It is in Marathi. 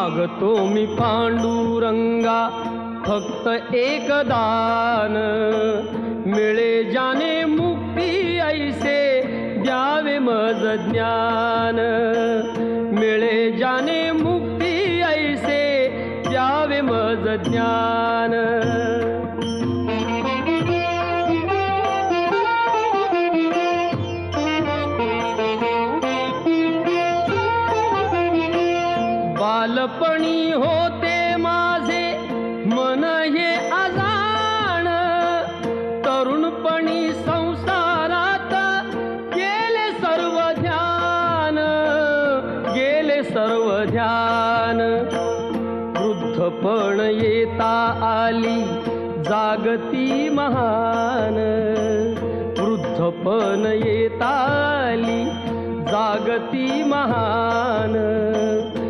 मागतो मी पांडुरंगा फक्त एक दान, मिळे जाने मुक्ती ऐसे द्यावे मज ज्ञान, मिळे जाने मुक्ती ऐसे द्यावे मज ज्ञान। बालपणी होते माझे मन हे अजाण, तरुणपणी संसारात गेले सर्व ध्यान, गेले सर्व ध्यान। वृद्धपण येता आली जागती महान, वृद्धपण येता आली जागती महान।